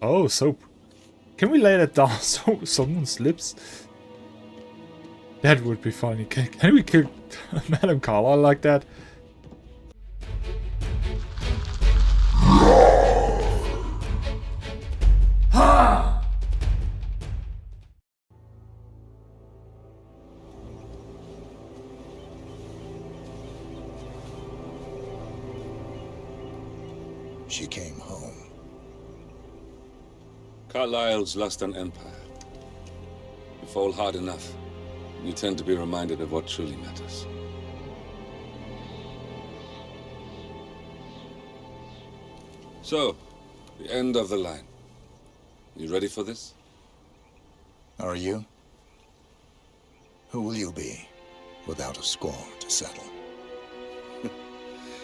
Oh, soap. Can we lay that down so someone slips? That would be funny. Can we kill Madame Carlisle like that? She came home. Carlisle's lost an empire. You fall hard enough, you tend to be reminded of what truly matters. So, the end of the line. You ready for this? Are you? Who will you be, without a score to settle?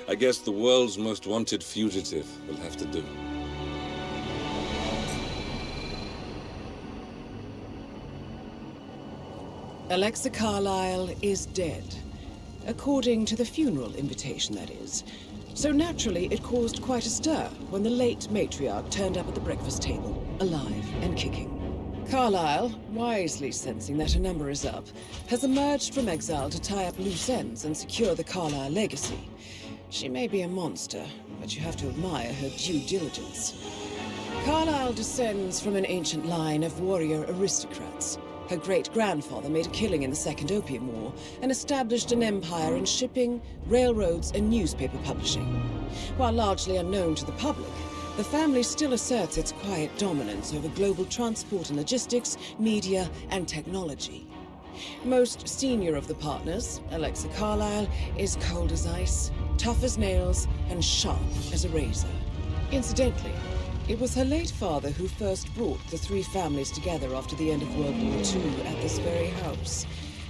I guess the world's most wanted fugitive will have to do. Alexa Carlisle is dead. According to the funeral invitation, that is. So naturally, it caused quite a stir when the late matriarch turned up at the breakfast table, alive and kicking. Carlisle, wisely sensing that her number is up, has emerged from exile to tie up loose ends and secure the Carlisle legacy. She may be a monster, but you have to admire her due diligence. Carlisle descends from an ancient line of warrior aristocrats. Her great-grandfather made a killing in the Second Opium War and established an empire in shipping, railroads, and newspaper publishing. While largely unknown to the public, the family still asserts its quiet dominance over global transport and logistics, media, and technology. Most senior of the partners, Alexa Carlisle, is cold as ice, tough as nails, and sharp as a razor. Incidentally, it was her late father who first brought the three families together after the end of World War II at this very house,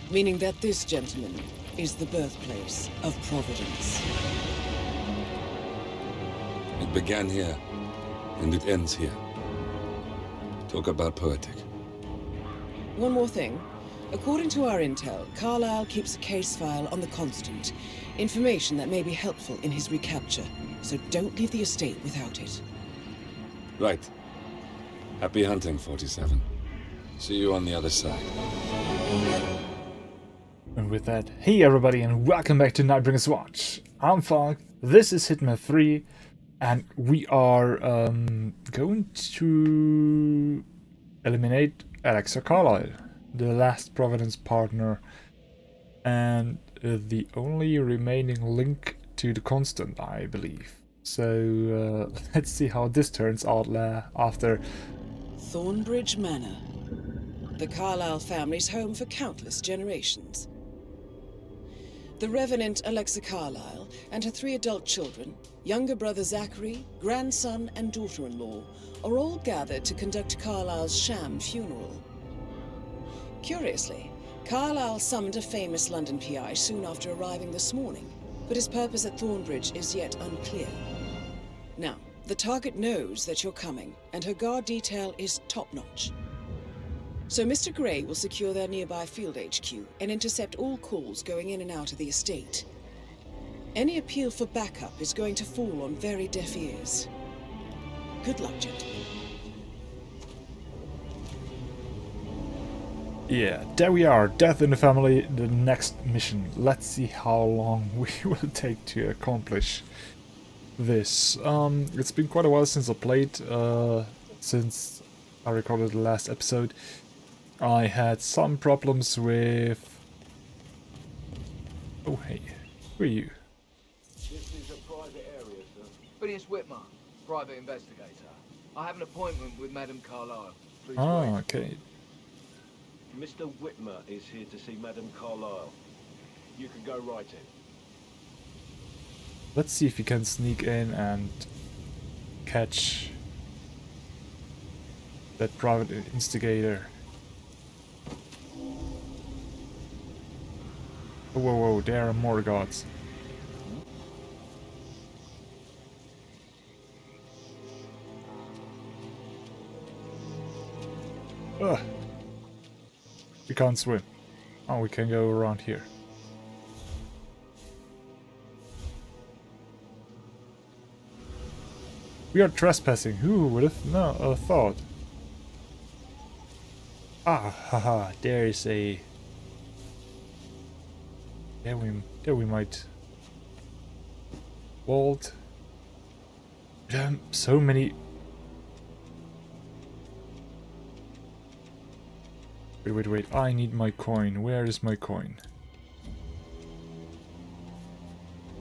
meaning that this gentleman is the birthplace of Providence. It began here, and it ends here. Talk about poetic. One more thing. According to our intel, Carlisle keeps a case file on the Constant. Information that may be helpful in his recapture, so don't leave the estate without it. Right. Happy hunting, 47. See you on the other side. And with that, hey everybody and welcome back to Nightbringers Watch. I'm Fog, this is Hitman 3, and we are going to eliminate Alexa Carlisle, the last Providence partner, and the only remaining link to the Constant, I believe. So let's see how this turns out after. Thornbridge Manor. The Carlisle family's home for countless generations. The Revenant Alexa Carlisle and her 3 adult children, younger brother Zachary, grandson and daughter-in-law, are all gathered to conduct Carlisle's sham funeral. Curiously, Carlisle summoned a famous London PI soon after arriving this morning, but his purpose at Thornbridge is yet unclear. Now, the target knows that you're coming, and her guard detail is top-notch. So Mr. Gray will secure their nearby field HQ and intercept all calls going in and out of the estate. Any appeal for backup is going to fall on very deaf ears. Good luck, gentlemen. Yeah, there we are, Death in the Family, the next mission. Let's see how long we will take to accomplish this. It's been quite a while since I played, since I recorded the last episode. I had some problems with... Oh hey, who are you? This is a private area, sir. Phineas Whitmer, private investigator. I have an appointment with Madame Carlisle. Please wait. Okay. Mr. Whitmer is here to see Madame Carlisle. You can go right in. Let's see if we can sneak in and catch that private instigator. Whoa, whoa, whoa, there are more guards. Ugh. We can't swim. Oh, we can go around here. We are trespassing. Who would have thought? Ah, haha. There is a. There we might. Vault. So many. Wait. I need my coin. Where is my coin?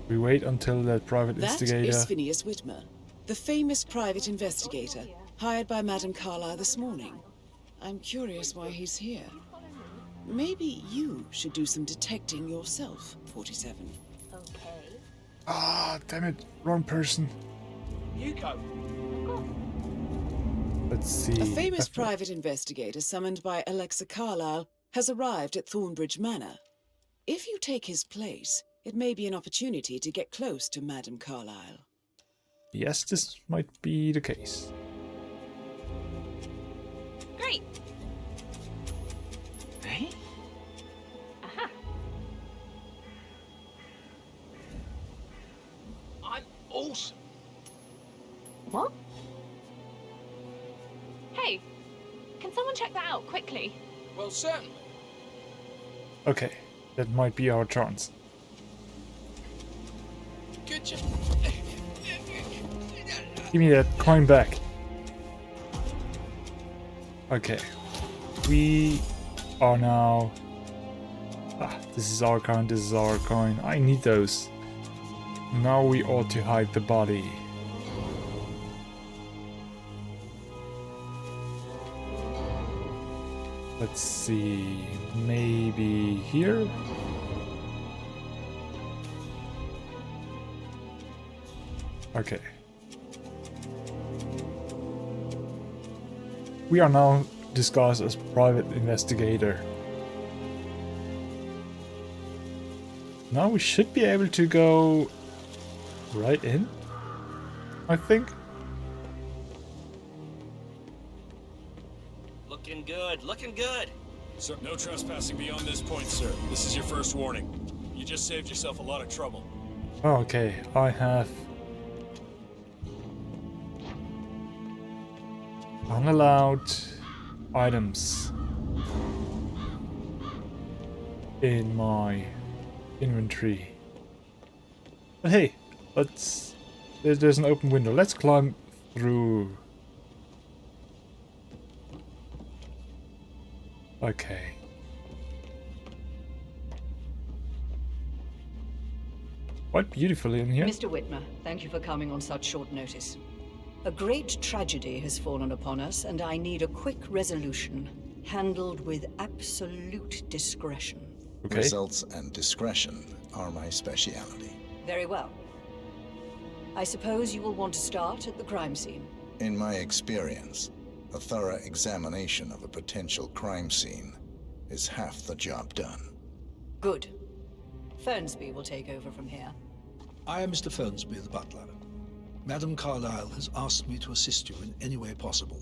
We wait until that private investigator. That is Phineas Whitmer, the famous private investigator hired by Madame Carlisle this morning. I'm curious why he's here. Maybe you should do some detecting yourself, 47. Okay. Ah, damn it. Wrong person. You go. Let's see. A famous private investigator summoned by Alexa Carlisle has arrived at Thornbridge Manor. If you take his place, it may be an opportunity to get close to Madame Carlisle. Yes, this might be the case. Great. Hey? Aha. I'm awesome. What? Hey, can someone check that out quickly? Well, certainly. Okay, that might be our chance. Good job. Give me that coin back. Okay. We are now... Ah, this is our coin, this is our coin. I need those. Now we ought to hide the body. Let's see... Maybe here? Okay. We are now disguised as private investigator. Now we should be able to go right in, I think. Looking good, looking good. Sir, no trespassing beyond this point, sir. This is your first warning. You just saved yourself a lot of trouble. Okay, I have unallowed items in my inventory. But hey, there's an open window. Let's climb through. Okay. Quite beautifully in here. Mr. Whitmer, thank you for coming on such short notice. A great tragedy has fallen upon us, and I need a quick resolution, handled with absolute discretion. Okay. Results and discretion are my speciality. Very well. I suppose you will want to start at the crime scene. In my experience, a thorough examination of a potential crime scene is half the job done. Good. Fernsby will take over from here. I am Mr. Fernsby, the butler. Madame Carlisle has asked me to assist you in any way possible.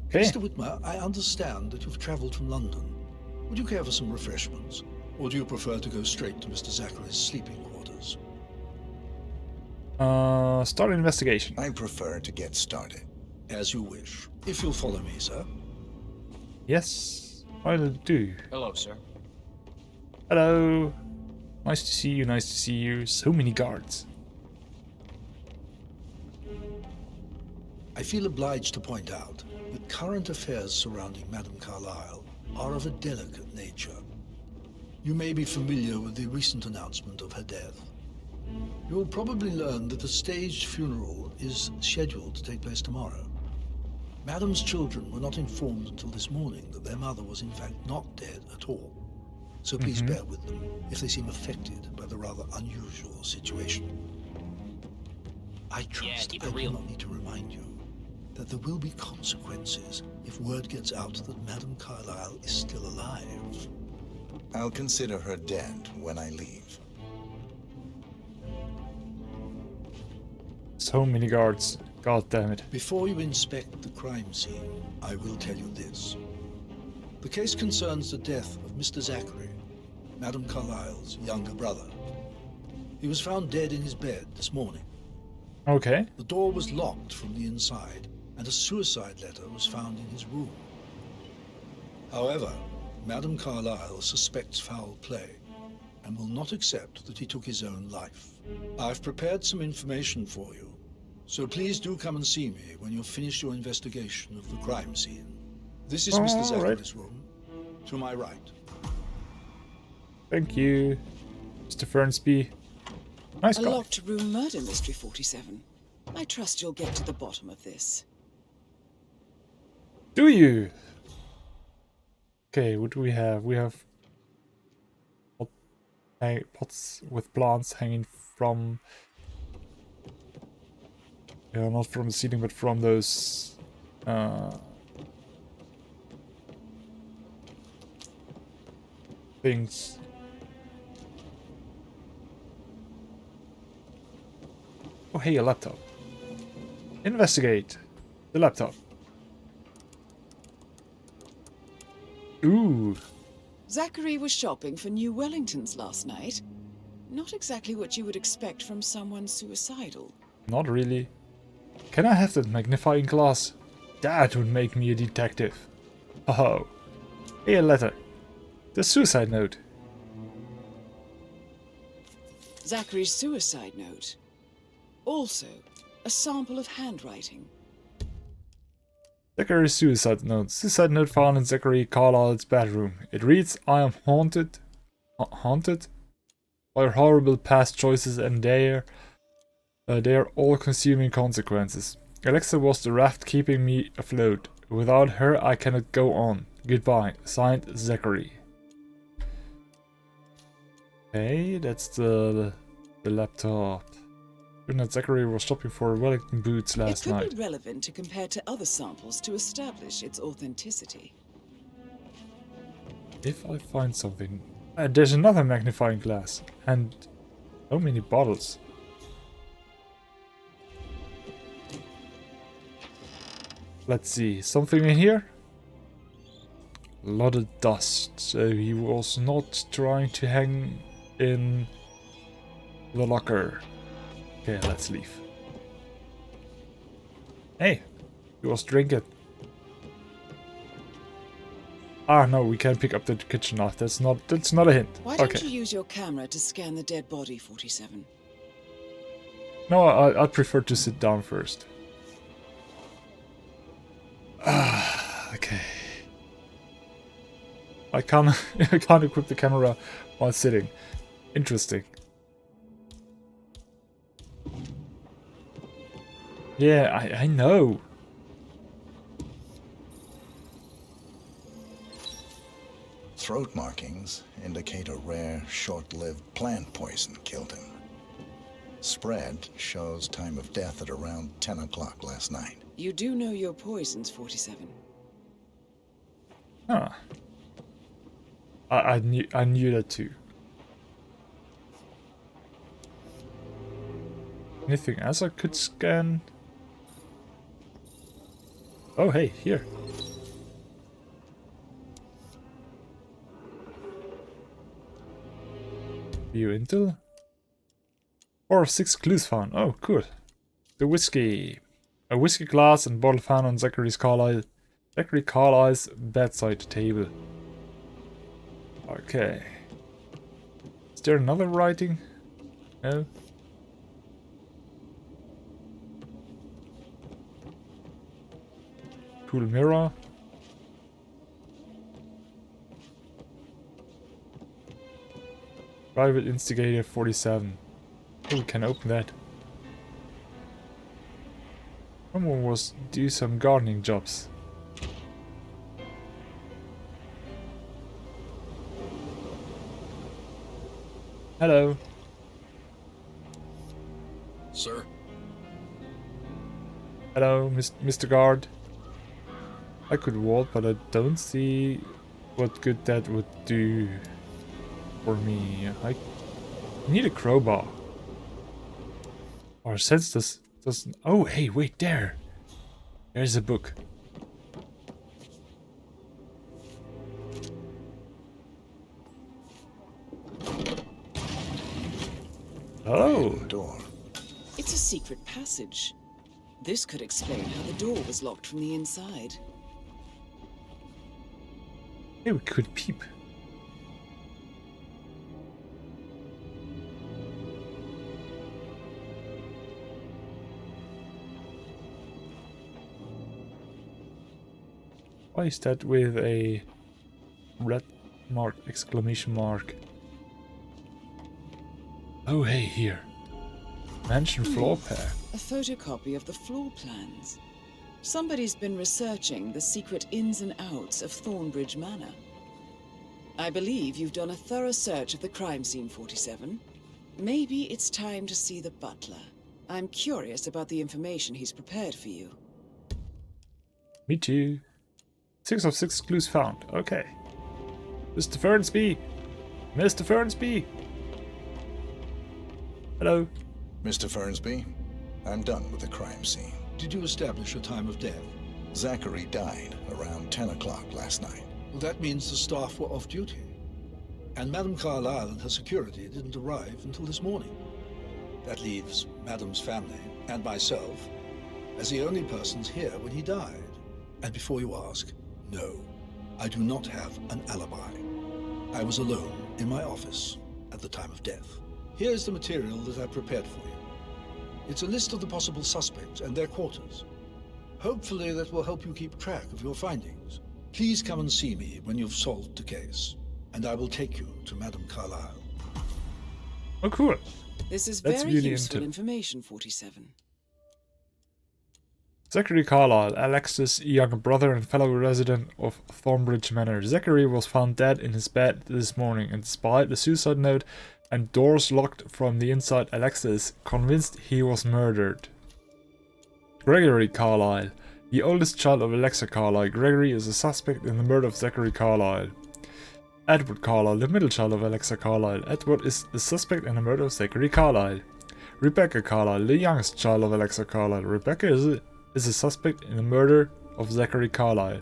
Okay. Mr. Whitmer, I understand that you've traveled from London. Would you care for some refreshments? Or do you prefer to go straight to Mr. Zachary's sleeping quarters? Start an investigation. I prefer to get started. As you wish. If you'll follow me, sir. Yes, I'll do. Hello, sir. Hello. Nice to see you, nice to see you. So many guards. I feel obliged to point out that current affairs surrounding Madame Carlisle are of a delicate nature. You may be familiar with the recent announcement of her death. You will probably learn that a staged funeral is scheduled to take place tomorrow. Madame's children were not informed until this morning that their mother was in fact not dead at all. So please bear with them if they seem affected by the rather unusual situation. I trust keep I it do real. not need to remind you that there will be consequences if word gets out that Madame Carlisle is still alive. I'll consider her dead when I leave. So many guards. God damn it. Before you inspect the crime scene, I will tell you this. The case concerns the death of Mr. Zachary, Madame Carlisle's younger brother. He was found dead in his bed this morning. Okay. The door was locked from the inside, and a suicide letter was found in his room. However, Madame Carlisle suspects foul play and will not accept that he took his own life. I've prepared some information for you, so please do come and see me when you've finished your investigation of the crime scene. This is Mr. Zachary's room, to my right. Thank you, Mr. Fernsby. Nice A guy. locked room murder mystery, 47. I trust you'll get to the bottom of this. Do you? Okay, what do we have? We have pots with plants hanging from... Yeah, not from the ceiling, but from those... things. Oh, hey, a laptop. Investigate the laptop. Ooh. Zachary was shopping for new Wellingtons last night. Not exactly what you would expect from someone suicidal. Not really. Can I have that magnifying glass? That would make me a detective. Oh. Hey, a letter. The suicide note. Zachary's suicide note. Also, a sample of handwriting. Zachary's suicide note. Suicide note found in Zachary Carlisle's bedroom. It reads, I am haunted. Haunted? By horrible past choices and their all-consuming consequences. Alexa was the raft keeping me afloat. Without her, I cannot go on. Goodbye. Signed, Zachary. Okay, that's the laptop. That Zachary was shopping for Wellington boots last night. It could be relevant to compare to other samples to establish its authenticity. If I find something... there's another magnifying glass. And so many bottles. Let's see. Something in here? A lot of dust. So he was not trying to hang in the locker. Okay, let's leave. Hey, he was drinking. Ah, no, we can't pick up the kitchen knife. That's not a hint. Why don't Okay. you use your camera to scan the dead body, 47? No, I'd prefer to sit down first. Ah, okay. I can't equip the camera while sitting. Interesting. Yeah, I know. Throat markings indicate a rare, short-lived plant poison killed him. Spread shows time of death at around 10 o'clock last night. You do know your poisons, 47. Huh. I knew that too. Anything else I could scan? Oh, hey, here. View intel. 4 of 6 clues found. Oh, cool. The whiskey. A whiskey glass and bottle found on Zachary Carlisle's bedside table. Okay. Is there another writing? No. Cool mirror. Private Instigator 47. Oh, we can open that. Someone was do some gardening jobs. Hello. Sir? Hello, Mr. Guard. I could walk, but I don't see what good that would do for me. I need a crowbar. Our sense doesn't... Oh, hey, wait, there. There's a book. Oh. Door. It's a secret passage. This could explain how the door was locked from the inside. Hey, we could peep. Why is that with a red mark, exclamation mark? Oh, hey, here. Mansion floor plan. A photocopy of the floor plans. Somebody's been researching the secret ins and outs of Thornbridge Manor. I believe you've done a thorough search of the crime scene, 47. Maybe it's time to see the butler. I'm curious about the information he's prepared for you. Me too. 6 of 6 clues found. Okay. Mr. Fernsby! Mr. Fernsby! Hello. Mr. Fernsby, I'm done with the crime scene. Did you establish a time of death? Zachary died around 10 o'clock last night. Well, that means the staff were off duty. And Madame Carlisle and her security didn't arrive until this morning. That leaves Madame's family and myself as the only persons here when he died. And before you ask, no, I do not have an alibi. I was alone in my office at the time of death. Here's the material that I prepared for you. It's a list of the possible suspects and their quarters. Hopefully that will help you keep track of your findings. Please come and see me when you've solved the case, and I will take you to Madame Carlisle. Oh, cool. This is That's very really useful into- information, 47. Zachary Carlisle, Alex's younger brother and fellow resident of Thornbridge Manor. Zachary was found dead in his bed this morning, and despite the suicide note and doors locked from the inside, Alexa is convinced he was murdered. Gregory Carlisle, the oldest child of Alexa Carlisle. Gregory is a suspect in the murder of Zachary Carlisle. Edward Carlisle, the middle child of Alexa Carlisle. Edward is the suspect in the murder of Zachary Carlisle. Rebecca Carlisle, the youngest child of Alexa Carlisle. Rebecca is a suspect in the murder of Zachary Carlisle.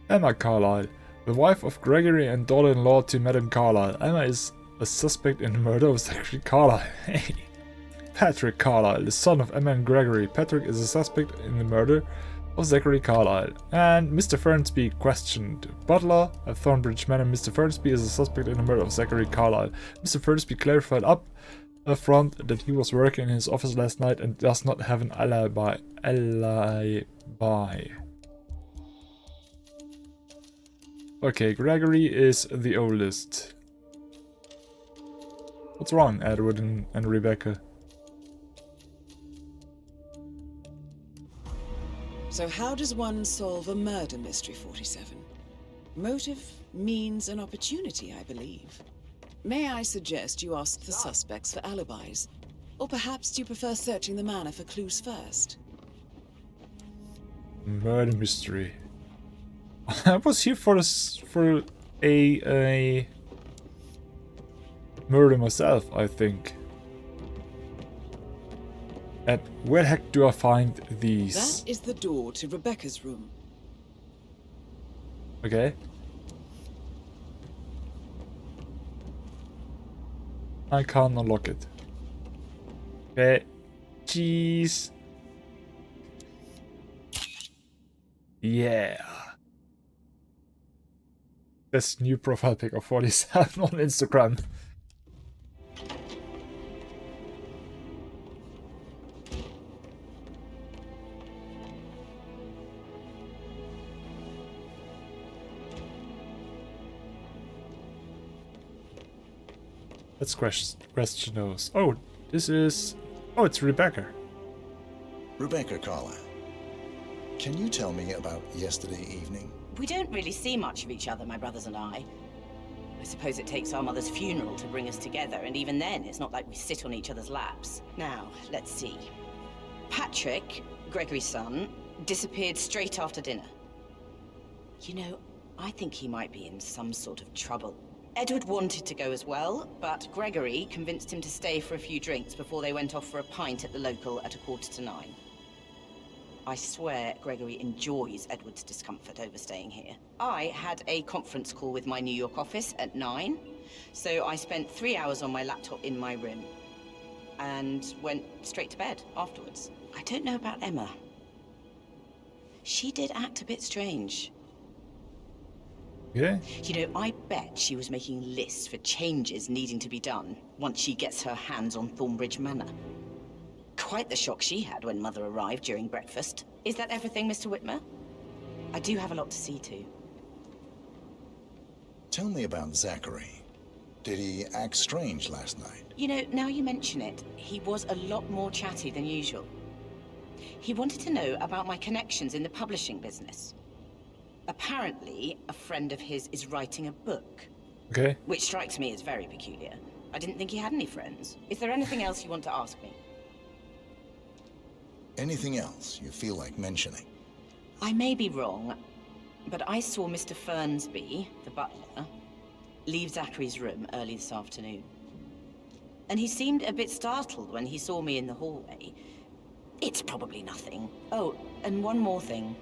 Emma Carlisle, the wife of Gregory and daughter-in-law to Madame Carlisle. Emma is a suspect in the murder of Zachary Carlisle. Hey. Patrick Carlisle, the son of Emma and Gregory. Patrick is a suspect in the murder of Zachary Carlisle. And Mr. Fernsby questioned. Butler at Thornbridge Manor. Mr. Fernsby is a suspect in the murder of Zachary Carlisle. Mr. Fernsby clarified up front that he was working in his office last night and does not have an alibi. Okay, Gregory is the oldest. What's wrong, Edward and Rebecca? So how does one solve a murder mystery, 47? Motive, means, and opportunity, I believe. May I suggest you ask the suspects for alibis? Or perhaps do you prefer searching the manor for clues first? Murder mystery. I was here for a murder myself, I think. And where the heck do I find these? That is the door to Rebecca's room. Okay. I can't unlock it. Okay. Jeez. Yeah. Best new profile pic of 47 on Instagram. Let's question those. Oh, this is... Oh, it's Rebecca. Rebecca Carlisle, can you tell me about yesterday evening? We don't really see much of each other, my brothers and I. I suppose it takes our mother's funeral to bring us together, and even then, it's not like we sit on each other's laps. Now, let's see. Patrick, Gregory's son, disappeared straight after dinner. You know, I think he might be in some sort of trouble. Edward wanted to go as well, but Gregory convinced him to stay for a few drinks before they went off for a pint at the local at 9:15. I swear Gregory enjoys Edward's discomfort over staying here. I had a conference call with my New York office at 9, so I spent 3 hours on my laptop in my room. and went straight to bed afterwards. I don't know about Emma. She did act a bit strange. Yeah? You know, I bet she was making lists for changes needing to be done once she gets her hands on Thornbridge Manor. Quite the shock she had when Mother arrived during breakfast. Is that everything, Mr. Whitmer? I do have a lot to see to. Tell me about Zachary. Did he act strange last night? You know, now you mention it, he was a lot more chatty than usual. He wanted to know about my connections in the publishing business. Apparently, a friend of his is writing a book. Okay. Which strikes me as very peculiar. I didn't think he had any friends. Is there anything else you want to ask me? Anything else you feel like mentioning? I may be wrong, but I saw Mr. Fernsby, the butler, leave Zachary's room early this afternoon. And he seemed a bit startled when he saw me in the hallway. It's probably nothing. Oh, and one more thing.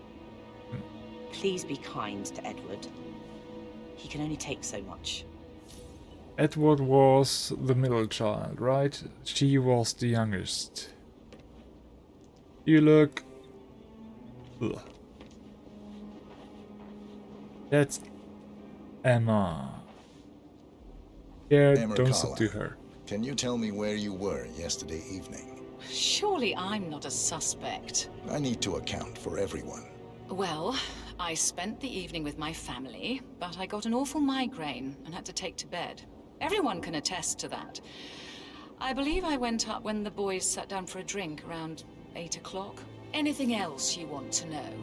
Please be kind to Edward. He can only take so much. Edward was the middle child, right? She was the youngest. You look... Ugh. That's Emma. Yeah, Emma don't Carlisle. subdue her. Can you tell me where you were yesterday evening? Surely I'm not a suspect. I need to account for everyone. Well, I spent the evening with my family, but I got an awful migraine and had to take to bed. Everyone can attest to that. I believe I went up when the boys sat down for a drink around 8 o'clock. Anything else you want to know?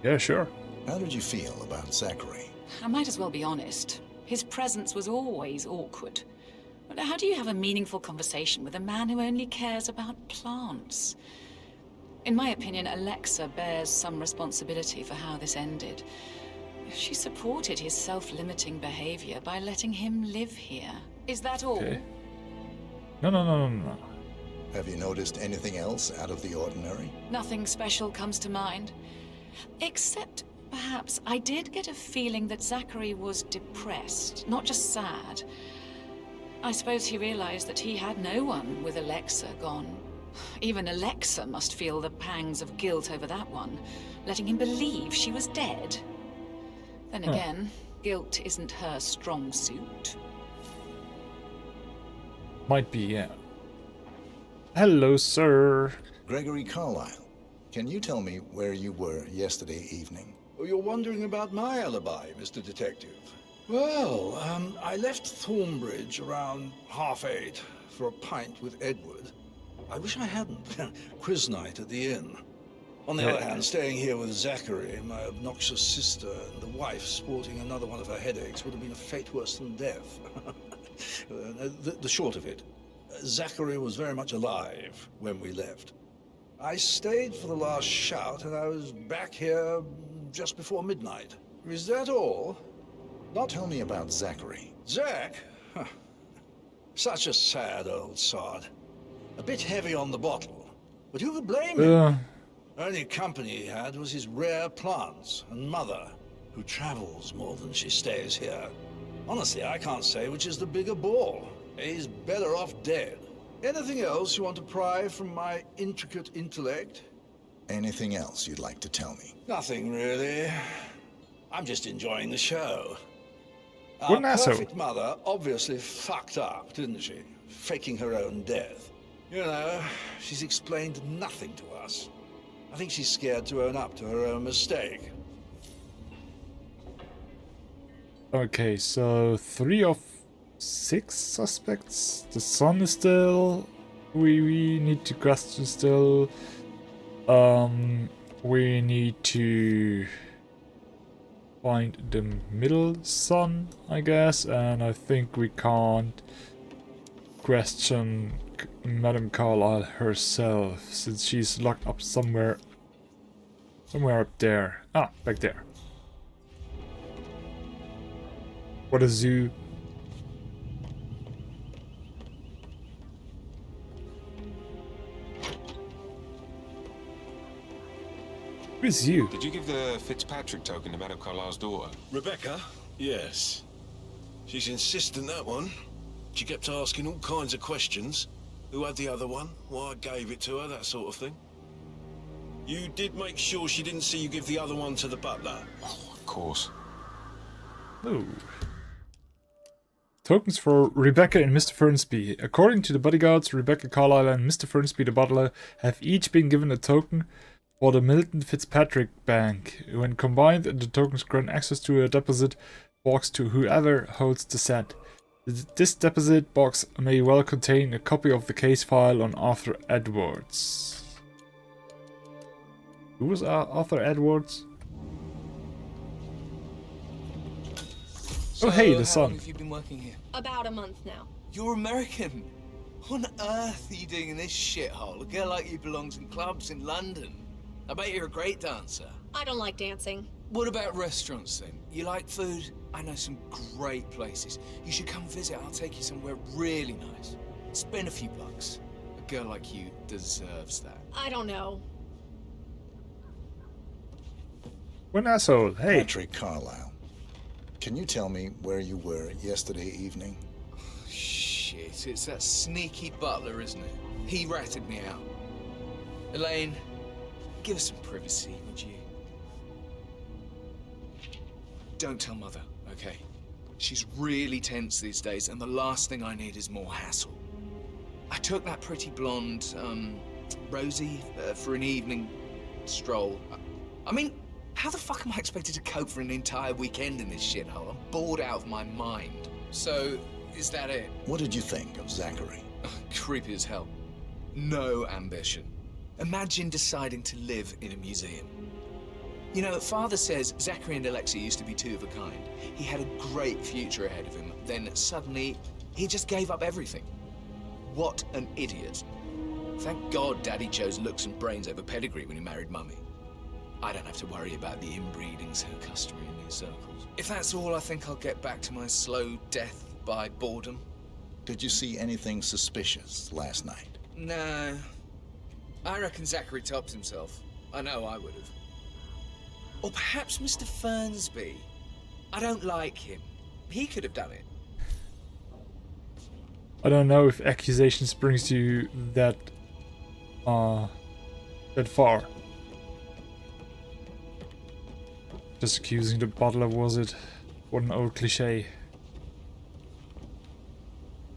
Yeah, sure. How did you feel about Zachary? I might as well be honest. His presence was always awkward. But how do you have a meaningful conversation with a man who only cares about plants? In my opinion, Alexa bears some responsibility for how this ended. She supported his self-limiting behavior by letting him live here. Is that all? Okay. No. Have you noticed anything else out of the ordinary? Nothing special comes to mind. Except, perhaps, I did get a feeling that Zachary was depressed, not just sad. I suppose he realized that he had no one with Alexa gone. Even Alexa must feel the pangs of guilt over that one, letting him believe she was dead. Then again, guilt isn't her strong suit. Might be, yeah. Hello, sir. Gregory Carlisle, can you tell me where you were yesterday evening? Oh, you're wondering about my alibi, Mr. Detective. Well, I left Thornbridge around 8:30 for a pint with Edward. I wish I hadn't. Quiz night at the inn. On the other hand, staying here with Zachary, my obnoxious sister, and the wife sporting another one of her headaches would have been a fate worse than death. The short of it, Zachary was very much alive when we left. I stayed for the last shout, and I was back here just before midnight. Is that all? Not tell me about Zachary. Zach? Huh. Such a sad old sod. A bit heavy on the bottle, but who could blame him? Only company he had was his rare plants and Mother, who travels more than she stays here. Honestly, I can't say which is the bigger ball. He's better off dead. Anything else you want to pry from my intricate intellect? Anything else you'd like to tell me? Nothing, really. I'm just enjoying the show. What an Our asshole. perfect mother obviously fucked up, didn't she? Faking her own death. You know, she's explained nothing to us. I think she's scared to own up to her own mistake. Okay, so 3 of 6 suspects. The son is still... We need to question still. We need to find the middle son, I guess, and I think we can't question Madame Carlisle herself, since she's locked up somewhere up there. Ah, back there. What a zoo. Who is you? Did you give the Fitzpatrick token to Madame Carlisle's daughter? Rebecca? Yes. She's insistent, that one. She kept asking all kinds of questions. Who had the other one? Why I gave it to her, that sort of thing. You did make sure she didn't see you give the other one to the butler? Oh, of course. Ooh. Tokens for Rebecca and Mr. Fernsby. According to the bodyguards, Rebecca Carlisle and Mr. Fernsby the butler have each been given a token for the Milton Fitzpatrick Bank. When combined, the tokens grant access to a deposit box to whoever holds the set. This deposit box may well contain a copy of the case file on Arthur Edwards. Who was Arthur Edwards? So, oh hey, the how sun. long have you been working here? About a month now. You're American. What on earth are you doing in this shithole? A girl like you belongs in clubs in London. I bet you're a great dancer. I don't like dancing. What about restaurants then? You like food? I know some great places. You should come visit. I'll take you somewhere really nice. Spend a few bucks. A girl like you deserves that. I don't know. What an asshole. Hey. Patrick Carlisle. Can you tell me where you were yesterday evening? Shit, it's that sneaky butler, isn't it? He ratted me out. Elaine, give us some privacy, would you? Don't tell Mother, okay? She's really tense these days, and the last thing I need is more hassle. I took that pretty blonde, Rosie, for an evening stroll. I mean, how the fuck am I expected to cope for an entire weekend in this shithole? I'm bored out of my mind. So, is that it? What did you think of Zachary? Creepy as hell. No ambition. Imagine deciding to live in a museum. You know, Father says Zachary and Alexa used to be two of a kind. He had a great future ahead of him. Then suddenly, he just gave up everything. What an idiot. Thank God Daddy chose looks and brains over pedigree when he married Mummy. I don't have to worry about the inbreeding so customary in these circles. If that's all, I think I'll get back to my slow death by boredom. Did you see anything suspicious last night? No. I reckon Zachary topped himself. I know I would have. Or perhaps Mr. Fernsby. I don't like him. He could have done it. I don't know if accusations brings you that far. Just accusing the butler, was it? What an old cliche.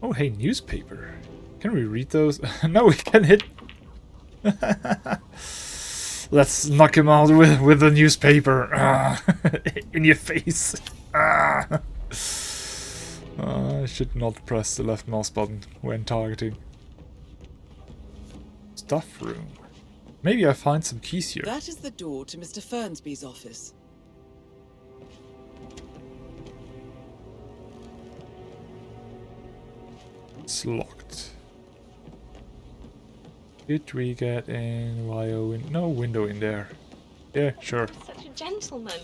Oh hey, newspaper. Can we read those? No, we can hit. Let's knock him out with the newspaper. In your face. I should not press the left mouse button when targeting. Stuff room. Maybe I find some keys here. That is the door to Mr. Fernsby's office. It's locked. Did we get in via no window in there? Yeah, sure. Such a gentleman.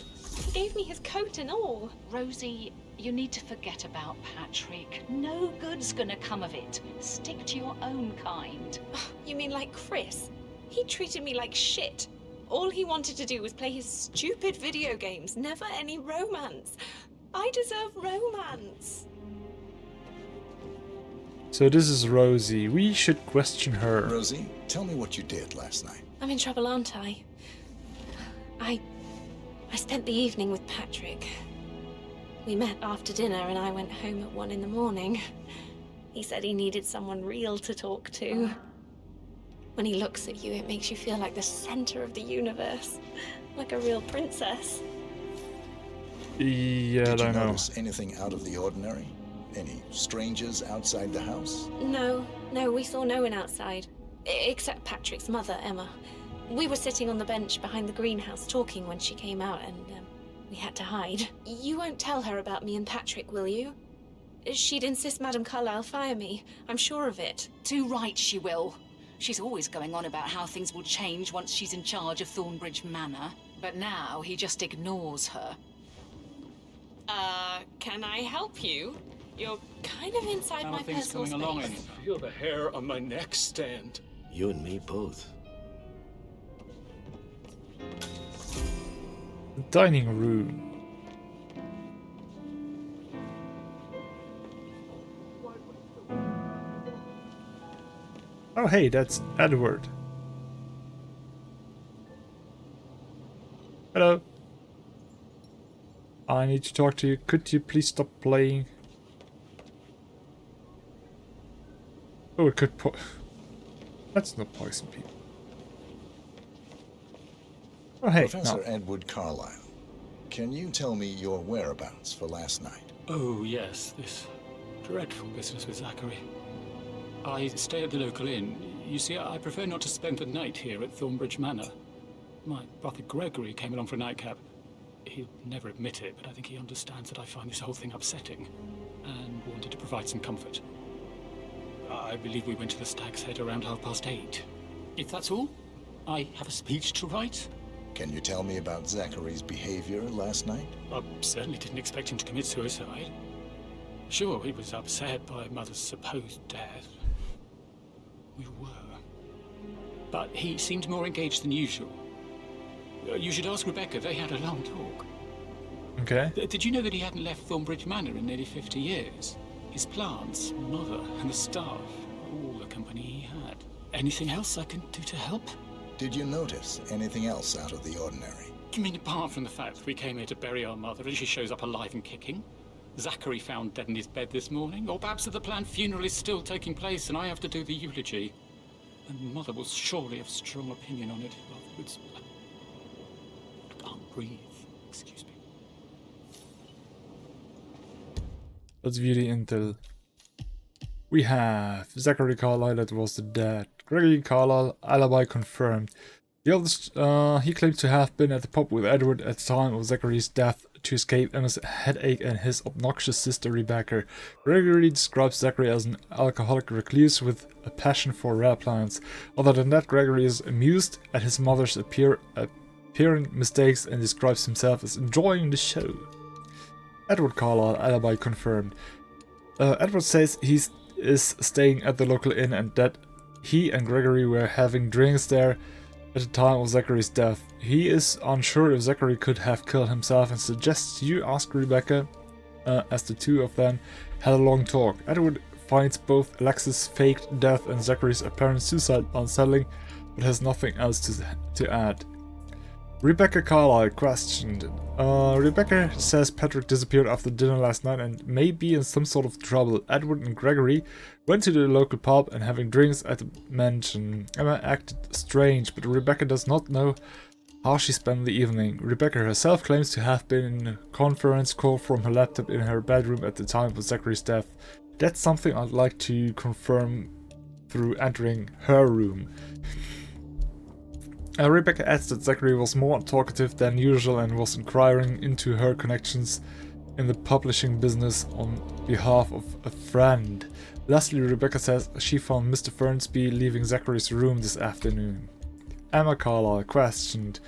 He gave me his coat and all. Rosie, you need to forget about Patrick. No good's gonna come of it. Stick to your own kind. You mean like Chris? He treated me like shit. All he wanted to do was play his stupid video games, never any romance. I deserve romance. So this is Rosie. We should question her. Rosie, tell me what you did last night. I'm in trouble, aren't I? I spent the evening with Patrick. We met after dinner and I went home at 1 in the morning. He said he needed someone real to talk to. When he looks at you, it makes you feel like the center of the universe. Like a real princess. Yeah, Did you I know. notice anything out of the ordinary? Any strangers outside the house? No, we saw no one outside. Except Patrick's mother, Emma. We were sitting on the bench behind the greenhouse talking when she came out and we had to hide. You won't tell her about me and Patrick, will you? She'd insist Madame Carlisle fire me. I'm sure of it. Too right she will. She's always going on about how things will change once she's in charge of Thornbridge Manor. But now he just ignores her. Can I help you? You're kind of inside my personal space. Feel the hair on my neck stand. You and me both. The dining room. Oh hey, that's Edward. Hello. I need to talk to you. Could you please stop playing? Oh, it could Let's not poison people. Oh hey, Professor no. Edward Carlisle, can you tell me your whereabouts for last night? Oh yes, this dreadful business with Zachary. I stay at the local inn. You see, I prefer not to spend the night here at Thornbridge Manor. My brother Gregory came along for a nightcap. He'll never admit it, but I think he understands that I find this whole thing upsetting, and wanted to provide some comfort. I believe we went to the Stag's Head around 8:30. If that's all, I have a speech to write. Can you tell me about Zachary's behavior last night? I certainly didn't expect him to commit suicide. Sure, he was upset by Mother's supposed death. We were. But he seemed more engaged than usual. You should ask Rebecca, they had a long talk. Okay. Did you know that he hadn't left Thornbridge Manor in nearly 50 years? His plants, Mother, and the staff, all the company he had. Anything else I can do to help? Did you notice anything else out of the ordinary? You mean apart from the fact that we came here to bury our mother and she shows up alive and kicking? Zachary found dead in his bed this morning? Or perhaps that the planned funeral is still taking place and I have to do the eulogy? And Mother will surely have strong opinion on it afterwards. I can't breathe. Excuse me. Let's view the intel. We have Zachary Carlisle, that was the dad. Gregory Carlisle, alibi confirmed. The eldest, he claimed to have been at the pub with Edward at the time of Zachary's death to escape Emma's headache and his obnoxious sister Rebecca. Gregory describes Zachary as an alcoholic recluse with a passion for rare plants. Other than that, Gregory is amused at his mother's apparent mistakes and describes himself as enjoying the show. Edward Carlisle, alibi confirmed. Edward says he is staying at the local inn and that he and Gregory were having drinks there at the time of Zachary's death. He is unsure if Zachary could have killed himself and suggests you ask Rebecca, as the two of them had a long talk. Edward finds both Alexis' faked death and Zachary's apparent suicide unsettling, but has nothing else to add. Rebecca Carlisle questioned. Rebecca says Patrick disappeared after dinner last night and may be in some sort of trouble. Edward and Gregory went to the local pub and having drinks at the mansion. Emma acted strange, but Rebecca does not know how she spent the evening. Rebecca herself claims to have been in a conference call from her laptop in her bedroom at the time of Zachary's death. That's something I'd like to confirm through entering her room. Rebecca adds that Zachary was more talkative than usual and was inquiring into her connections in the publishing business on behalf of a friend. Lastly, Rebecca says she found Mr. Fernsby leaving Zachary's room this afternoon. Emma Carlisle questioned.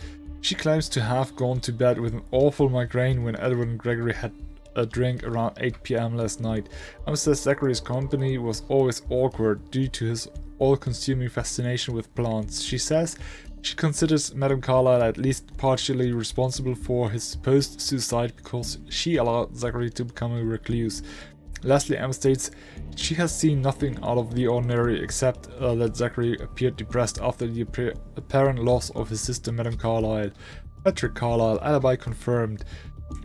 She claims to have gone to bed with an awful migraine when Edward and Gregory had a drink around 8 p.m. last night. Emma says Zachary's company was always awkward due to his all-consuming fascination with plants. She says she considers Madame Carlisle at least partially responsible for his supposed suicide because she allowed Zachary to become a recluse. Lastly, Emma states she has seen nothing out of the ordinary except that Zachary appeared depressed after the apparent loss of his sister Madame Carlisle. Patrick Carlisle, alibi confirmed.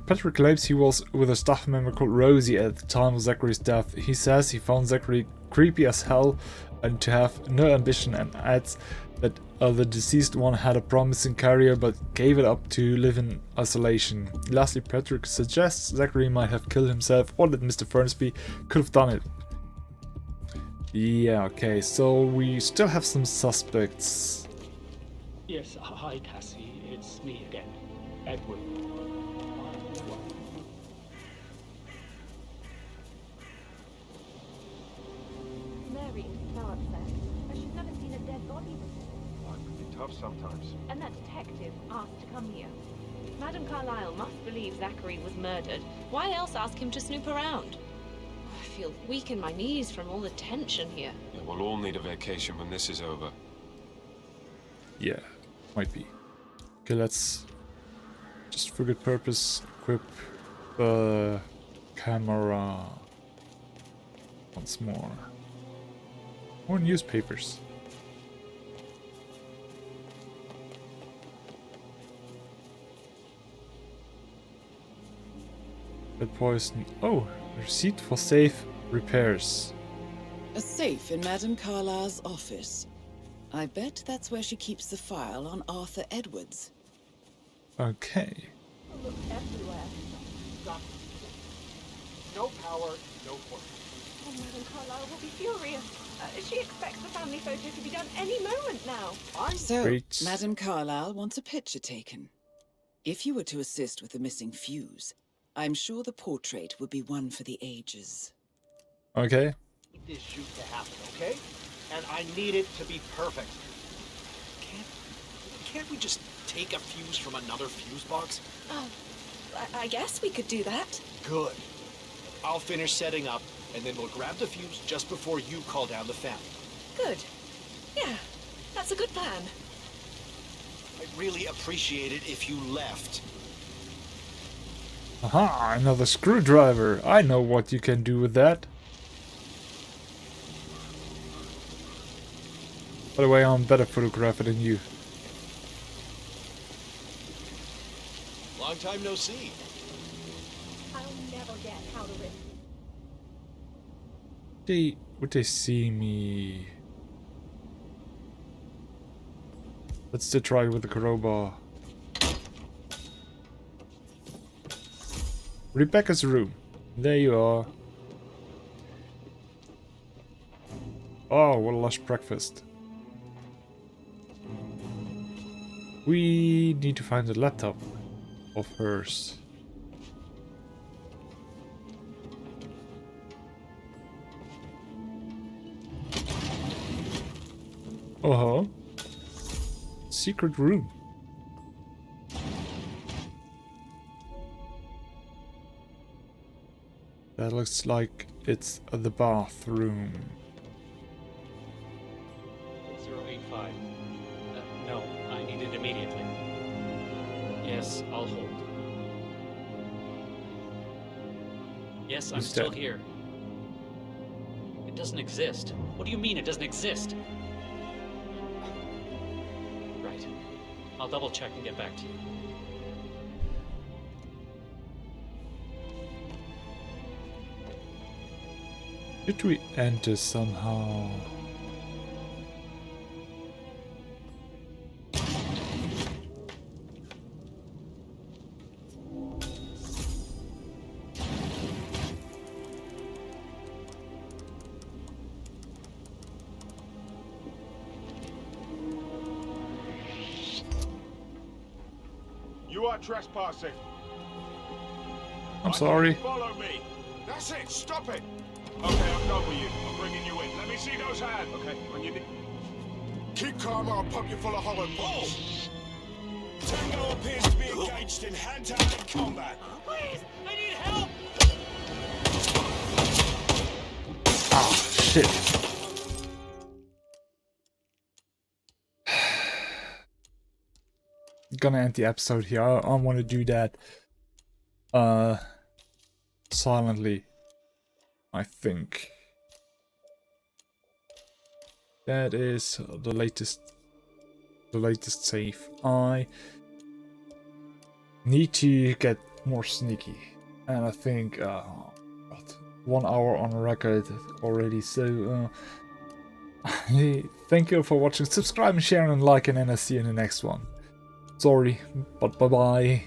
Patrick claims he was with a staff member called Rosie at the time of Zachary's death. He says he found Zachary creepy as hell and to have no ambition, and adds that the deceased one had a promising career but gave it up to live in isolation. Lastly, Patrick suggests Zachary might have killed himself or that Mr. Fernsby could have done it. Yeah, okay, so we still have some suspects. Yes, hi Cassie, it's me again, Edward. Mary is so upset, but she's never seen a dead body before. It can be tough sometimes. And that detective asked to come here. Madame Carlisle must believe Zachary was murdered. Why else ask him to snoop around? I feel weak in my knees from all the tension here. Yeah, we'll all need a vacation when this is over. Yeah, might be. Okay, let's just for good purpose equip the camera once more. More newspapers. Red poison. Oh, receipt for safe repairs. A safe in Madame Carlisle's office. I bet that's where she keeps the file on Arthur Edwards. Okay. Look everywhere. Stop. No power, no work. Oh, Madame Carlisle will be furious. She expects the family photo to be done any moment now. So, Great. Madame Carlisle wants a picture taken. If you were to assist with the missing fuse, I'm sure the portrait would be one for the ages. Okay. This shoot to happen, okay? And I need it to be perfect. Can't we just take a fuse from another fuse box? Oh, I guess we could do that. Good. I'll finish setting up, and then we'll grab the fuse just before you call down the family. Good. Yeah, that's a good plan. I'd really appreciate it if you left. Aha, another screwdriver. I know what you can do with that. By the way, I'm a better photographer than you. Long time no see. I'll never get out of it. Would they see me? Let's still try with the crowbar. Rebecca's room. There you are. Oh, what a lush breakfast. We need to find the laptop of hers. Uh-huh. Secret room. That looks like it's the bathroom. 085. No, I need it immediately. Yes, I'll hold. Yes, I'm Who's still dead? here. It doesn't exist. What do you mean it doesn't exist? Right. I'll double check and get back to you. Did we enter somehow? You are trespassing. I'm sorry. Follow me. That's it. Stop it. Okay, I'm done with you. I'm bringing you in. Let me see those hands. Okay, when you need... Keep calm or I'll pump you full of hollow balls. Tango appears to be engaged in hand-to-hand combat. Please, I need help! Ah, shit. Gonna end the episode here. I want to do that silently, I think. That is the latest save. I need to get more sneaky, and I think 1 hour on record already, so thank you for watching. Subscribe and share and like, and then I'll see you in the next one. Sorry, but bye bye.